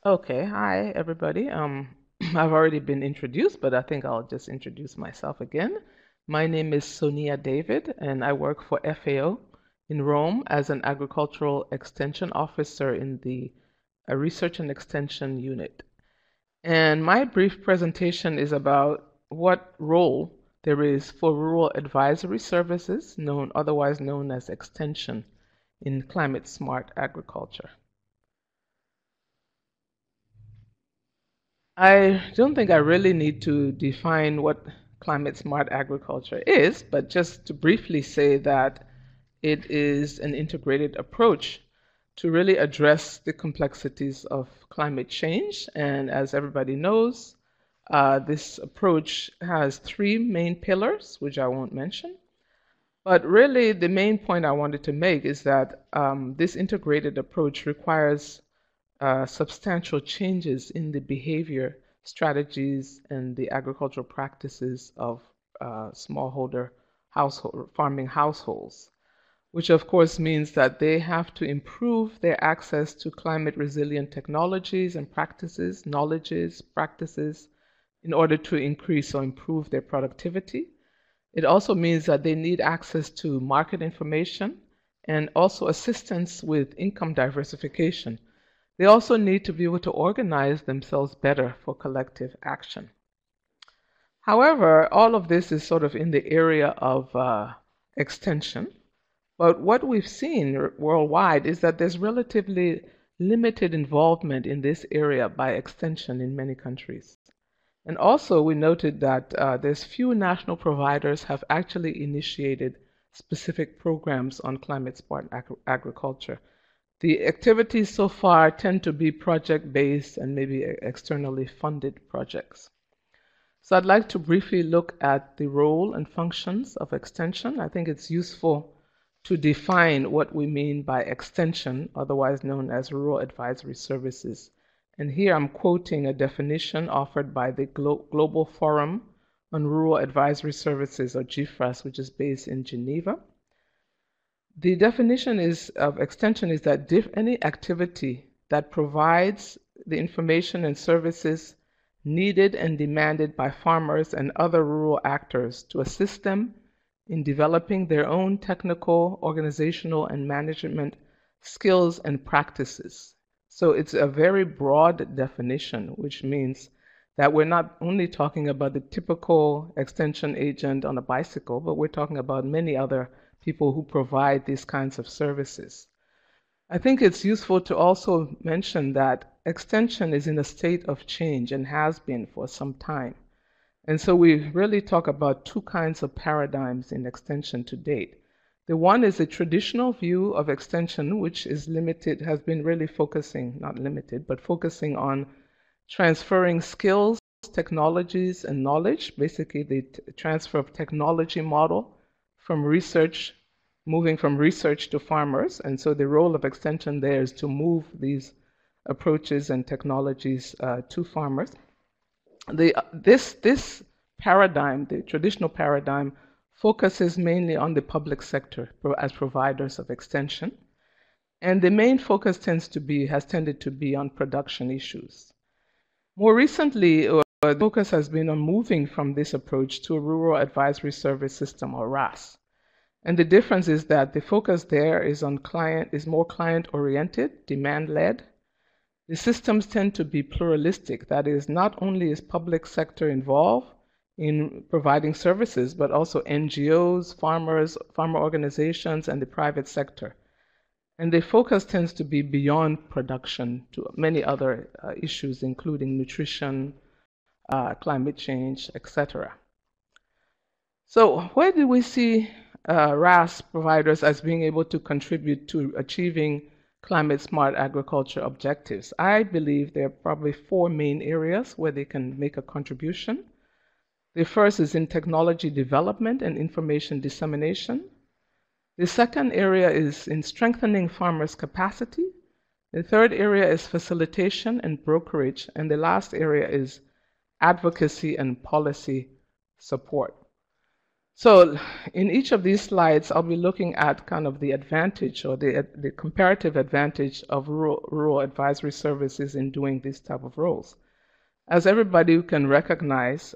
Okay, hi everybody. I've already been introduced, but I think I'll just introduce myself again. My name is Sonia David, and I work for FAO in Rome as an agricultural extension officer in the Research and Extension Unit. And my brief presentation is about what role there is for rural advisory services, otherwise known as extension, in climate smart agriculture. I don't think I really need to define what climate smart agriculture is, but just to briefly say that it is an integrated approach to really address the complexities of climate change. And as everybody knows, this approach has three main pillars, which I won't mention. But really, the main point I wanted to make is that this integrated approach requires substantial changes in the behavior, strategies, and the agricultural practices of smallholder farming households, which of course means that they have to improve their access to climate resilient technologies and practices, knowledges, practices, in order to increase or improve their productivity. It also means that they need access to market information and also assistance with income diversification. They also need to be able to organize themselves better for collective action. However, all of this is sort of in the area of extension. But what we've seen worldwide is that there's relatively limited involvement in this area by extension in many countries. And also, we noted that there's few national providers have actually initiated specific programs on climate smart agriculture. The activities so far tend to be project-based and maybe externally funded projects. So I'd like to briefly look at the role and functions of extension. I think it's useful to define what we mean by extension, otherwise known as rural advisory services. And here I'm quoting a definition offered by the Global Forum on Rural Advisory Services, or GFRAS, which is based in Geneva. The definition of extension is that any activity that provides the information and services needed and demanded by farmers and other rural actors to assist them in developing their own technical, organizational, and management skills and practices. So it's a very broad definition, which means that we're not only talking about the typical extension agent on a bicycle, but we're talking about many other people who provide these kinds of services. I think it's useful to also mention that extension is in a state of change and has been for some time. And so we really talk about two kinds of paradigms in extension to date. The one is a traditional view of extension, which is limited, has been really focusing, not limited, but focusing on transferring skills, technologies, and knowledge, basically the transfer of technology model from research, moving from research to farmers. And so the role of extension there is to move these approaches and technologies to farmers. This paradigm, the traditional paradigm, focuses mainly on the public sector as providers of extension. And the main focus has tended to be on production issues. More recently, the focus has been on moving from this approach to a rural advisory service system, or RAS. And the difference is that the focus there is more client-oriented, demand-led. The systems tend to be pluralistic. That is, not only is public sector involved in providing services, but also NGOs, farmers, farmer organizations, and the private sector. And the focus tends to be beyond production to many other issues, including nutrition, climate change, etc. So where do we see RAS providers as being able to contribute to achieving climate smart agriculture objectives? I believe there are probably four main areas where they can make a contribution. The first is in technology development and information dissemination. The second area is in strengthening farmers' capacity. The third area is facilitation and brokerage. And the last area is advocacy and policy support. So in each of these slides, I'll be looking at kind of the advantage or the comparative advantage of rural advisory services in doing these type of roles. As everybody can recognize,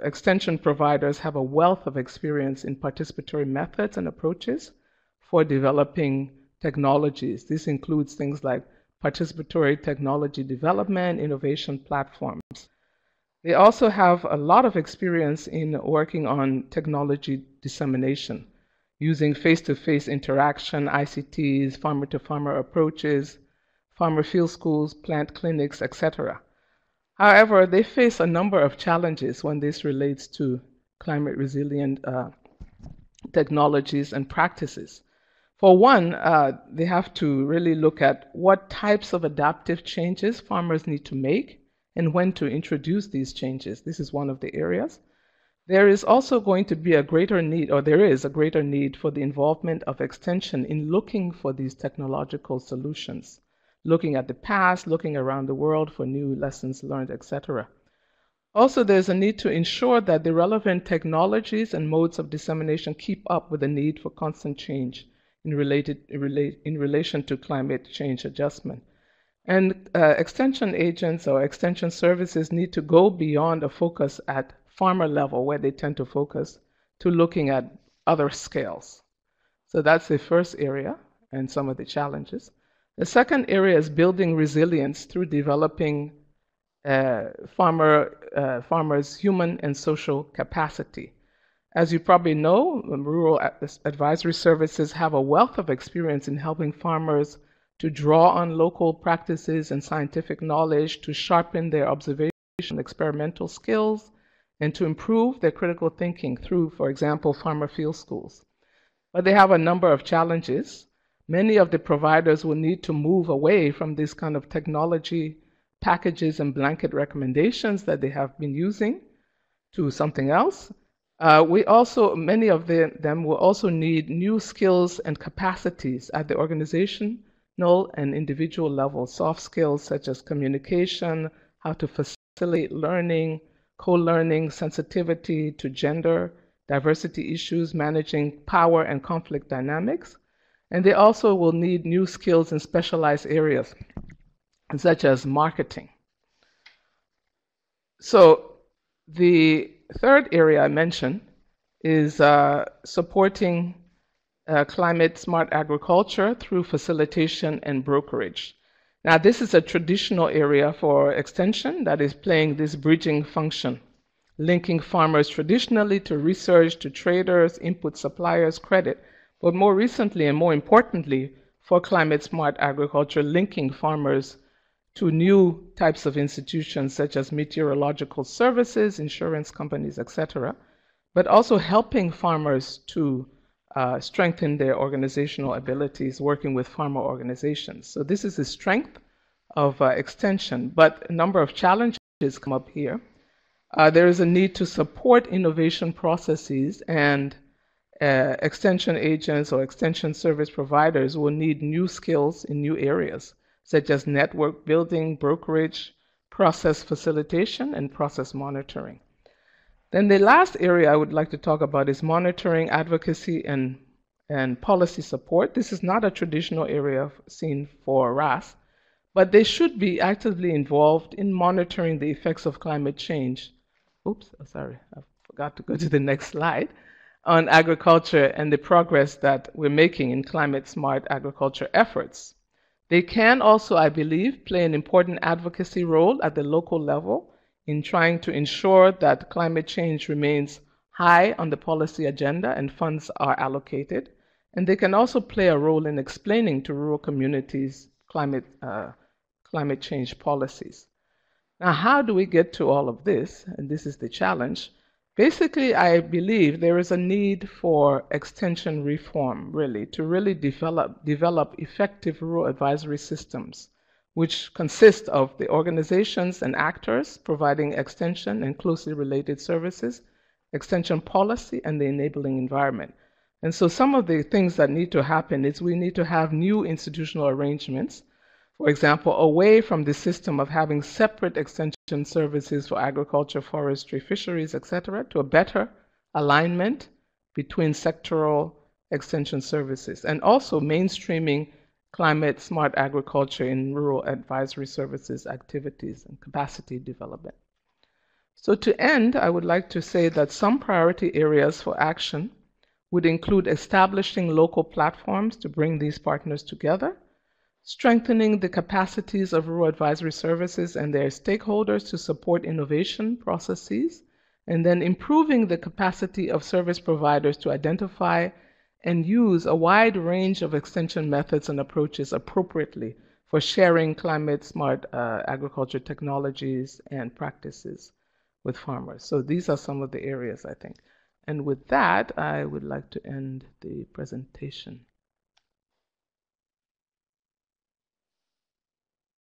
extension providers have a wealth of experience in participatory methods and approaches for developing technologies. This includes things like participatory technology development, innovation platforms. They also have a lot of experience in working on technology dissemination, using face-to-face interaction, ICTs, farmer-to-farmer approaches, farmer field schools, plant clinics, etc. However, they face a number of challenges when this relates to climate resilient technologies and practices. For one, they have to really look at what types of adaptive changes farmers need to make and when to introduce these changes. This is one of the areas. There is also going to be a greater need, or there is a greater need for the involvement of extension in looking for these technological solutions, looking at the past, looking around the world for new lessons learned, etc. Also, there's a need to ensure that the relevant technologies and modes of dissemination keep up with the need for constant change in relation to climate change adjustment. And extension agents or extension services need to go beyond a focus at farmer level, where they tend to focus, to looking at other scales. So that's the first area and some of the challenges. The second area is building resilience through developing farmers' human and social capacity. As you probably know, rural advisory services have a wealth of experience in helping farmers to draw on local practices and scientific knowledge, to sharpen their observation and experimental skills, and to improve their critical thinking through, for example, farmer field schools. But they have a number of challenges. Many of the providers will need to move away from this kind of technology packages and blanket recommendations that they have been using to something else. Many of them will also need new skills and capacities at the organizational and individual level, soft skills such as communication, how to facilitate learning, co-learning, sensitivity to gender, diversity issues, managing power and conflict dynamics. And they also will need new skills in specialized areas, such as marketing. So the third area I mentioned is supporting climate smart agriculture through facilitation and brokerage. Now, this is a traditional area for extension that is playing this bridging function, linking farmers traditionally to research, to traders, input suppliers, credit, but more recently and more importantly, for climate smart agriculture, linking farmers to new types of institutions such as meteorological services, insurance companies, etc., but also helping farmers to strengthen their organizational abilities, working with farmer organizations. So this is the strength of extension, but a number of challenges come up here. There is a need to support innovation processes, and extension agents or extension service providers will need new skills in new areas, such as network building, brokerage, process facilitation, and process monitoring. Then the last area I would like to talk about is monitoring, advocacy, and policy support. This is not a traditional area seen for RAS, but they should be actively involved in monitoring the effects of climate change. Oops, sorry, I forgot to go to the next slide, on agriculture and the progress that we're making in climate smart agriculture efforts. They can also, I believe, play an important advocacy role at the local level in trying to ensure that climate change remains high on the policy agenda and funds are allocated. And they can also play a role in explaining to rural communities climate change policies. Now, how do we get to all of this? And this is the challenge. Basically, I believe there is a need for extension reform, really, to really develop effective rural advisory systems, which consist of the organizations and actors providing extension and closely related services, extension policy, and the enabling environment. And so some of the things that need to happen is we need to have new institutional arrangements, for example, away from the system of having separate extension services for agriculture, forestry, fisheries, etc., to a better alignment between sectoral extension services, and also mainstreaming climate smart agriculture in rural advisory services activities and capacity development. So to end, I would like to say that some priority areas for action would include establishing local platforms to bring these partners together, strengthening the capacities of rural advisory services and their stakeholders to support innovation processes, and then improving the capacity of service providers to identify and use a wide range of extension methods and approaches appropriately for sharing climate smart agriculture technologies and practices with farmers. So these are some of the areas, I think. And with that, I would like to end the presentation.